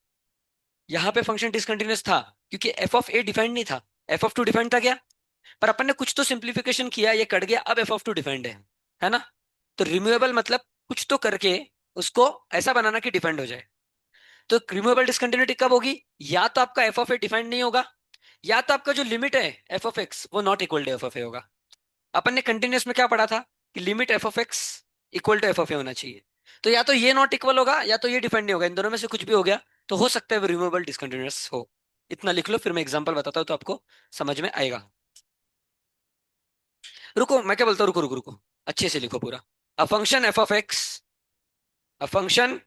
यहाँ पे फंक्शन डिसकंटिन्यूस था क्योंकि एफ ऑफ ए डिफाइंड नहीं था। एफ ऑफ टू डिफाइंड था क्या? पर अपन ने कुछ तो सिंप्लीफिकेशन किया, ये कट गया, अब एफ ऑफ टू डिफाइंड है ना? तो रिमूवेबल मतलब कुछ तो करके उसको ऐसा बनाना कि डिफाइंड हो जाए। तो रिमूवेबल डिसकंटिन्यूटी कब होगी? या तो आपका एफ ऑफ ए डिफाइंड नहीं होगा, या तो आपका जो लिमिट है एफ ऑफ एक्स वो not equal to F of A होगा। अपन ने कंटिन्यूस में क्या पढ़ा था कि limit F of X equal to F of A होना चाहिए। तो या तो ये नॉट इक्वल होगा या तो ये डिफाइंड नहीं होगा, इन दोनों में से कुछ भी हो गया। तो हो सकता है वो रिमूवेबल डिसकंटिन्यूअस हो। इतना लिख लो, फिर मैं एग्जांपल बताता हूँ तो आपको समझ में आएगा। रुको, मैं क्या बोलता हूँ, रुको रुको रुको, अच्छे से लिखो पूरा। A function F of X, a function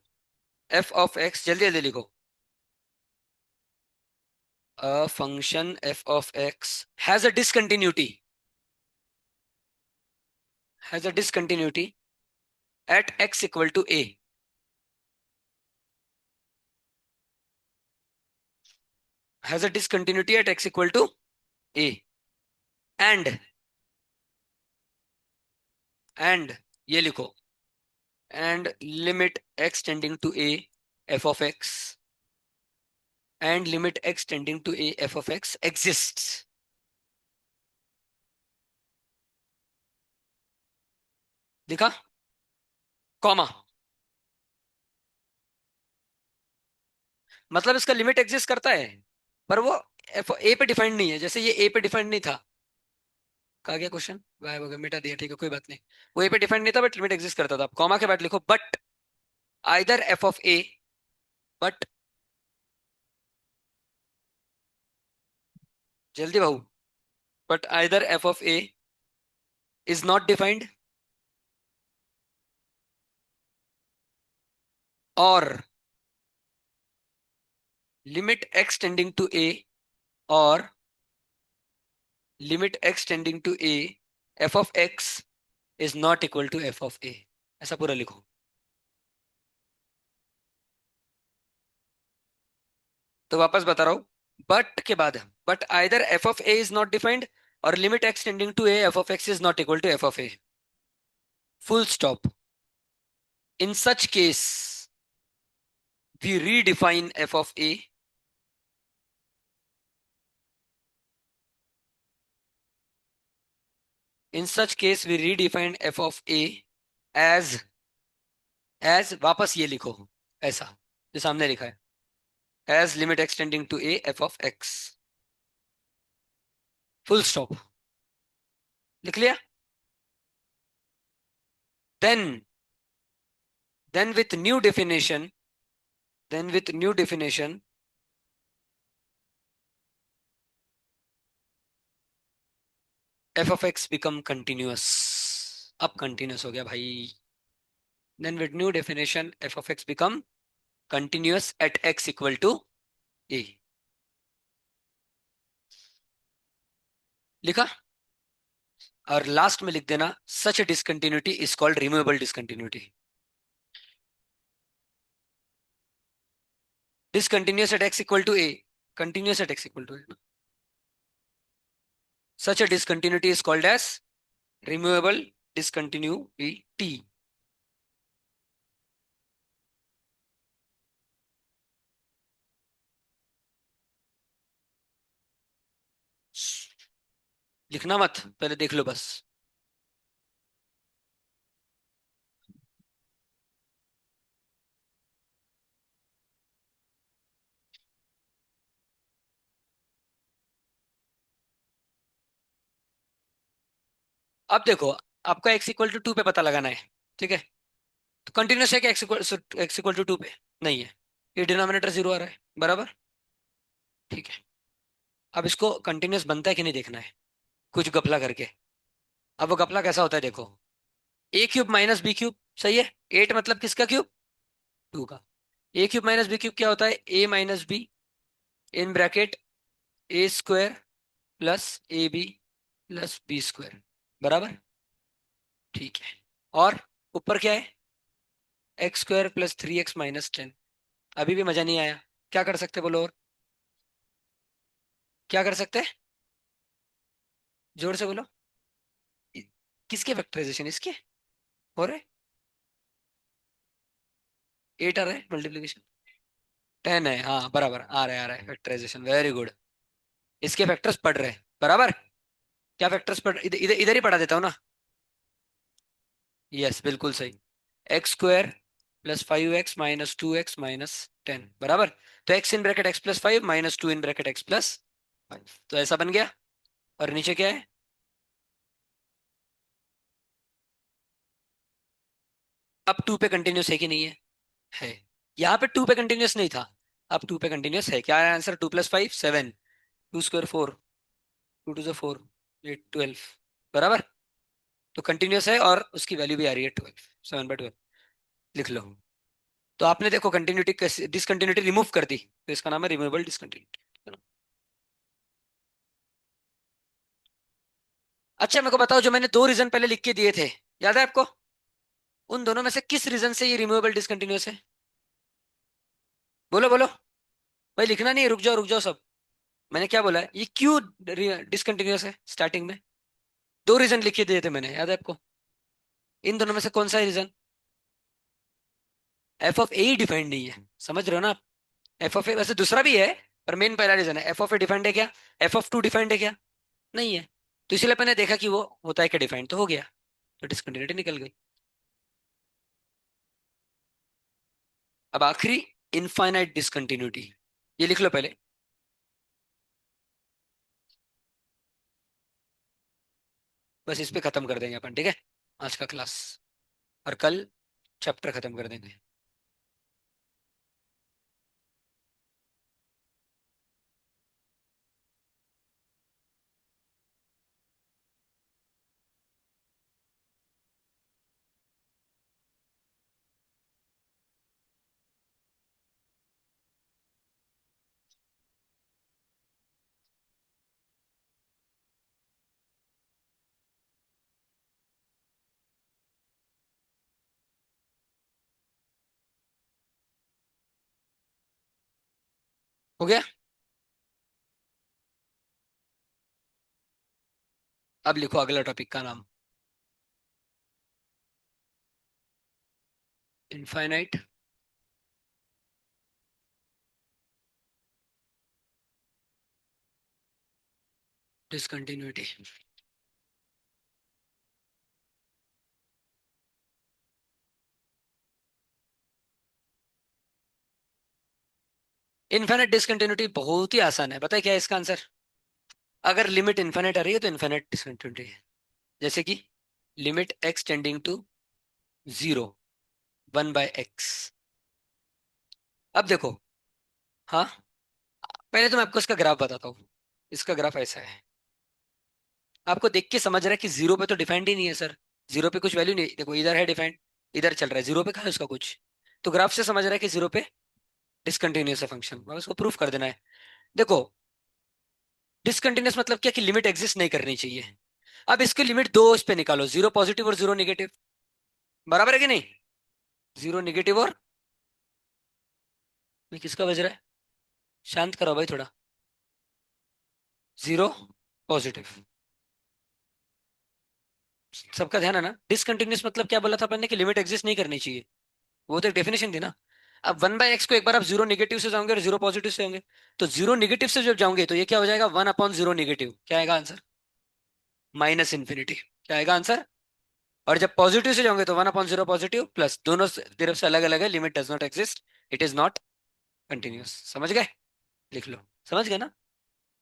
F of X, जल्दी जल्दी लिखो। A function F of X has a discontinuity, has a discontinuity at X equal to A, has a discontinuity at X equal to A, and and ये लिखो, and limit x tending to a f of x, and limit x tending to a f of x exists। लिखा? Comma. मतलब इसका limit exist करता है, पर वो F A पे डिफाइंड नहीं है, जैसे ये ए पे डिफाइंड नहीं था। कहा गया क्वेश्चन, गायब हो गया, मिटा दिया, ठीक है कोई बात नहीं। वो ए पे डिफाइंड नहीं था बट लिमिट एग्जिस्ट करता था। कॉमा के बाद लिखो but either F of A, but, जल्दी भाऊ, but either F of A is not defined or limit X tending to A, or limit X tending to A F of X is not equal to F of A. ऐसा पूरा लिखो। तो वापस बता रहा हूं, बट के बाद but either F of A is not defined or limit X tending to A F of X is not equal to F of A, full stop. In such case we redefine F of A, in such case we redefine F of A as, as वापस ये लिखो ऐसा जो सामने लिखा है, as limit X tending to A F of X, full stop. लिख लिया? Then then with new definition, then with new definition F of X become continuous. अब कंटिन्यूअस हो गया भाई। Then with new definition F of X become continuous at X equal to A. लिखा? और last में लिख देना such discontinuity is called removable discontinuity. Discontinuous at X equal to A, continuous at X equal to A. Such a discontinuity is called as removable discontinuity। लिखना मत, पहले देख लो बस। अब देखो, आपका एक्स इक्वल टू टू पे पता लगाना है, ठीक है? तो कंटिन्यूस है कि एक्स इक्वल टू टू पे? नहीं है, ये डिनोमिनेटर जीरो आ रहा है बराबर, ठीक है। अब इसको कंटिन्यूस बनता है कि नहीं देखना है, कुछ गपला करके। अब वो गपला कैसा होता है देखो। A cube minus B cube, सही है। एट मतलब किसका क्यूब? टू का। A cube minus B cube क्या होता है? A minus B in bracket A square plus A B plus B square, बराबर। ठीक है। और ऊपर क्या है? X square plus 3x minus 10। अभी भी मजा नहीं आया? क्या कर सकते बोलो और? क्या कर सकते हैं? जोर से बोलो। इ- किसके फैक्टराइजेशन? इसके हो रहे? 8 आ रहा है मल्टीप्लीकेशन। 10 है, हाँ बराबर, आ रहा है फैक्टराइजेशन, वेरी गुड। इसके फैक्टर्स पढ़ रहे हैं, बराबर। क्या फैक्टर्स पढ़, इधर इधर इधर ही पढ़ा देता हूँ ना। यस, बिल्कुल सही। X square plus 5x minus 2x minus 10, बराबर। तो x in bracket x plus 5 minus 2 in bracket x plus 5, तो ऐसा बन गया। और नीचे क्या है? अब टू पे कंटिन्यूस है कि नहीं है? है। यहाँ पे टू पे कंटिन्यूस नहीं था, अब टू पे कंटिन्यूस है। क्या है आंसर? 2 + 5 7, 2 स्क्वायर 4, 2 × 2 = 4, 8 12, बराबर। तो कंटिन्यूस है और उसकी वैल्यू भी आ रही है 12, 7/12। लिख लो। तो आपने देखो कंटिन्यूटी, डिसकंटिन्यूटी रिमूव कर दी, तो इसका नाम है रिमूवेबल डिसकंटिन्यूटी। अच्छा मेरे को बताओ, जो मैंने दो रीजन पहले लिख के दिए थे, याद है आपको? उन दोनों में से किस रीजन से ये रिमूवेबल डिसकंटिन्यूस है? बोलो बोलो। भाई लिखना नहीं है, रुक जाओ सब। मैंने क्या बोला है? ये क्यों डिसकंटिन्यूस है स्टार्टिंग में? दो रीजन लिख के दिए थे मैंने, याद है आपको? इन दोनों में से कौन सा है रीजन? एफ ऑफ ए ही डिफाइंड नहीं है, समझ रहे हो ना आप? एफ ऑफ ए वैसे दूसरा भी है, पर मेन पहला रीजन है। एफ ऑफ ए डिफाइंड है क्या? एफ ऑफ टू डिफाइंड है क्या? नहीं है। तो इसीलिए मैंने देखा कि वो होता है क्या डिफाइंड, तो हो गया। तो डिसकंटिन्यूटी निकल गई। अब आखिरी, इनफाइनाइट डिसकंटिन्यूटी। ये लिख लो पहले। बस इस पे खत्म कर देंगे अपन, ठीक है, आज का क्लास। और कल चैप्टर खत्म कर देंगे। हो गया। अब लिखो अगला टॉपिक का नाम। Infinite discontinuity. इनफाइनाइट डिसकंटिन्यूटी बहुत ही आसान है, पता है क्या है इसका आंसर? अगर लिमिट इनफाइनाइट आ रही है तो इनफाइनाइट डिसकंटिन्यूटी है। जैसे कि limit X tending to 0, 1/x। अब देखो, हाँ, पहले तो मैं आपको इसका ग्राफ बताता हूँ। इसका ग्राफ ऐसा है। आपको देख के समझ रहा है कि जीरो पे तो डिफाइंड ही नहीं है सर। जीरो पे कुछ वैल्यू नहीं, देखो इधर है डिफाइंड, इधर चल रहा है, जीरो पे कहाँ है उसका कुछ। तो ग्राफ से समझ रहा है कि जीरो पे डिसकंटिन्यूस है फंक्शन, बस उसको प्रूफ कर देना है। देखो, डिसकंटिन्यूस मतलब क्या? कि लिमिट एग्जिस्ट नहीं करनी चाहिए। अब इसकी लिमिट दो इस पे निकालो, जीरो पॉजिटिव और जीरो निगेटिव, बराबर है कि नहीं? जीरो निगेटिव और, ये किसका बज रहा है? शांत करो भाई थोड़ा। Zero positive. सबका ध्यान है ना? डिसकंटिन्यूस मतलब क्या बोला था अपन ने? कि लिमिट एग्जिस्ट नहीं करनी चाहिए। वो तो एक डेफिनेशन थी ना। अब 1/x को एक बार आप जीरो निगेटिव से जाओगे और जीरो पॉजिटिव से होंगे, तो जीरो निगेटिव से जब जाओगे तो ये क्या हो जाएगा? 1/0 निगेटिव, क्या आएगा आंसर? -इन्फिनिटी। क्या आएगा आंसर? और जब पॉजिटिव से जाओगे तो 1/0 पॉजिटिव प्लस, दोनों तरफ से अलग अलग है, limit does not exist, it is not continuous. समझ गए? लिख लो। समझ गए ना?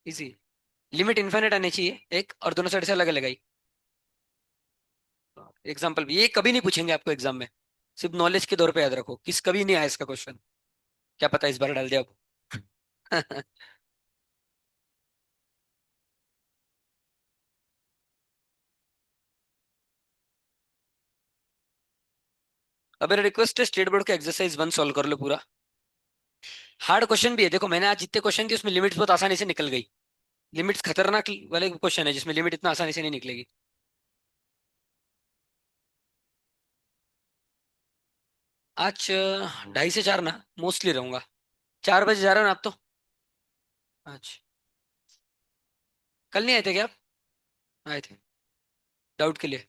इजी। लिमिट इन्फिनिट आनी चाहिए एक, और दोनों साइड से अलग अलग आई। एग्जाम्पल भी ये कभी नहीं पूछेंगे आपको एग्जाम में, सिर्फ नॉलेज के तौर पे याद रखो, किस कभी नहीं आया इसका क्वेश्चन। क्या पता इस बार डाल दिया अब। अब मेरा रिक्वेस्ट है स्टेट बोर्ड का एक्सरसाइज 1 सॉल्व कर लो पूरा। हार्ड क्वेश्चन भी है, देखो मैंने आज जितने क्वेश्चन किए उसमें लिमिट्स बहुत आसानी से निकल गई। लिमिट्स खतरनाक वाले क्वेश्चन है जिसमें लिमिट इतना आसानी से नहीं निकलेगी। आज 2:30 से 4 ना मोस्टली रहूंगा। 4 बजे जा रहे हो ना आप तो? आज कल नहीं आए थे क्या आप? आए थे। डाउट के लिए,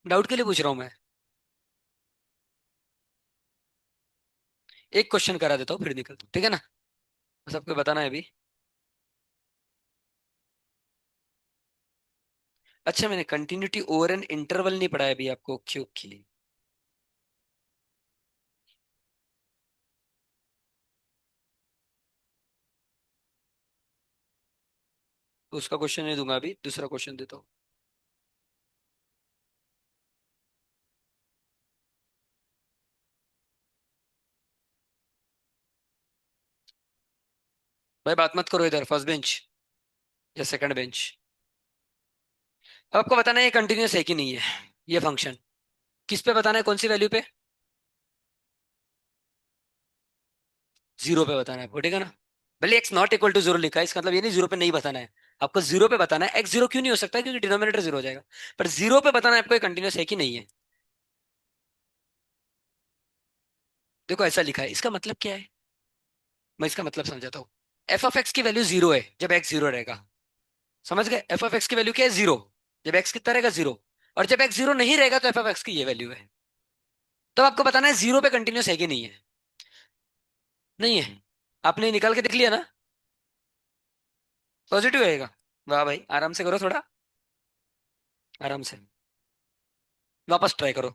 डाउट के लिए पूछ रहा हूँ मैं। एक क्वेश्चन करा देता हूँ फिर निकल, ठीक है ना? बस आपको बताना है अभी। अच्छा, मैंने कंटिन्यूटी ओवर एन इंटरवल नहीं पढ़ा है अभी आपको। Okay okay. तो उसका क्वेश्चन नहीं दूंगा अभी, दूसरा क्वेश्चन देता हूँ। भाई बात मत करो इधर, फर्स्ट बेंच या सेकंड बेंच। अब आपको बताना है ये कंटिन्यूस है कि नहीं है ये फंक्शन। किस पे बताना है, कौन सी वैल्यू पे? जीरो पे बताना है आपको, ठीक है ना? भले X not equal to zero लिखा है, इसका मतलब ये नहीं जीरो पे नहीं बताना है। आपको जीरो पे बताना है। एक्स जीरो क्यों नहीं हो सकता, क्योंकि डिनोमिनेटर जीरो हो जाएगा। पर जीरो पे बताना है आपको ये कंटिन्यूस है कि नहीं है। देखो ऐसा लिखा है, इसका मतलब क्या है? मैं इसका मतलब समझाता हूँ। एफ ऑफ एक्स की वैल्यू जीरो है जब एक्स जीरो रहेगा। समझ गए? एफ ऑफ एक्स की वैल्यू क्या है? जीरो। जब एक्स कितना रहेगा? जीरो। और जब एक्स जीरो नहीं रहेगा तो एफ ऑफ एक्स की ये वैल्यू है। तो आपको बताना है जीरो पे कंटिन्यूस है कि नहीं है। नहीं है। आपने निकाल के देख लिया ना? पॉजिटिव रहेगा। वाह भाई, आराम से करो थोड़ा, आराम से। वापस ट्राई करो।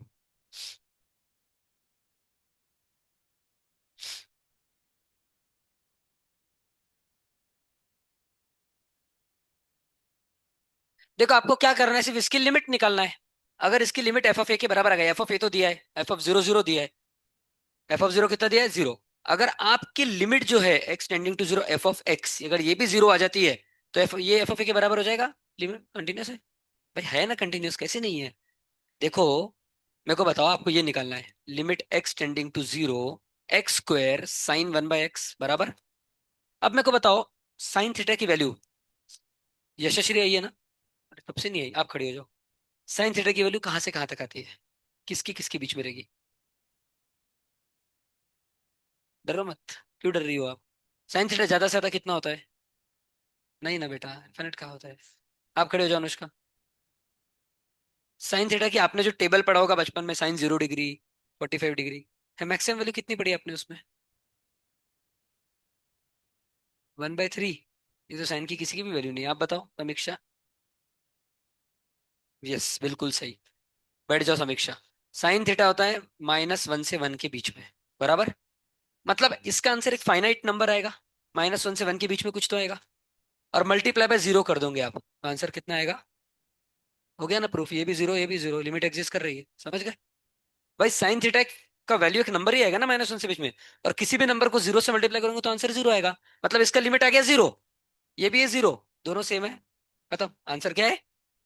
देखो आपको क्या करना है, सिर्फ इसकी लिमिट निकालना है। अगर इसकी लिमिट एफ ऑफ ए के बराबर आ गई, एफ ऑफ ए तो दिया है, एफ ऑफ जीरो जीरो दिया है। एफ ऑफ जीरो कितना दिया है? जीरो। अगर आपकी लिमिट जो है X tending to zero F of X, अगर ये भी जीरो आ जाती है तो ये एफ ऑफ ए के बराबर हो जाएगा। लिमिट कंटिन्यूस है। भाई है ना कंटिन्यूस, कैसे नहीं है? देखो, मेरे को बताओ, आपको ये निकालना है limit X tending to zero X square sine 1/x बराबर। अब मेरे को बताओ, साइन थीटा की वैल्यू यशस्वी आई है ना? अरे कब से नहीं आई, आप खड़ी हो जाओ। साइन थीटा की वैल्यू कहाँ से कहाँ तक आती है? किसकी किसके बीच में रहेगी? डरो मत। क्यों डर रही हो आप? साइन थीटा ज्यादा से ज्यादा कितना होता है? नहीं ना बेटा, इनफिनिट कहाँ होता है? आप खड़े हो जाओ अनुष्का। साइन थीटा की आपने जो टेबल पढ़ा होगा बचपन में, साइन 0 डिग्री, 45 डिग्री, है मैक्सिमम वैल्यू कितनी पड़ी आपने उसमें? 1/3। ये तो साइन की किसी की भी वैल्यू नहीं है। आप बताओ समीक्षा। यस बिल्कुल सही। बैठ जाओ समीक्षा। साइन थीटा होता है -1 से 1 के बीच में, बराबर। मतलब इसका आंसर एक फाइनाइट नंबर आएगा, -1 से 1 के बीच में कुछ तो आएगा। और मल्टीप्लाई बाय जीरो कर दोगे आप, आंसर कितना आएगा? हो गया ना प्रूफ, ये भी जीरो ये भी जीरो, लिमिट एग्जिस्ट कर रही है, समझ गए? भाई साइन थीटा का वैल्यू एक नंबर ही आएगा ना -1 से बीच में। और किसी भी नंबर को जीरो से मल्टीप्लाई करूंगा तो आंसर जीरो आएगा। मतलब इसका लिमिट आ गया जीरो। ये भी है जीरो। दोनों सेम है। खत्म। आंसर क्या है?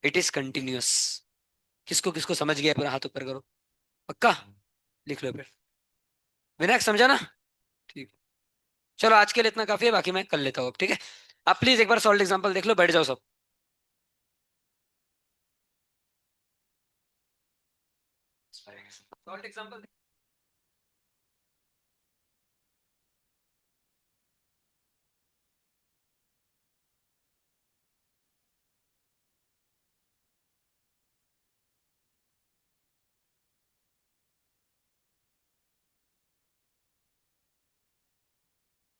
It is continuous. किसको किसको समझ गया पूरा हाथ ऊपर करो। पक्का? लिख लो फिर। विनायक समझा ना? ठीक। चलो आज के लिए इतना काफी है, बाकी मैं कर लेता हूँ अब, ठीक है? आप प्लीज एक बार सॉल्व एग्जांपल देख लो, बैठ जाओ सब। Solve example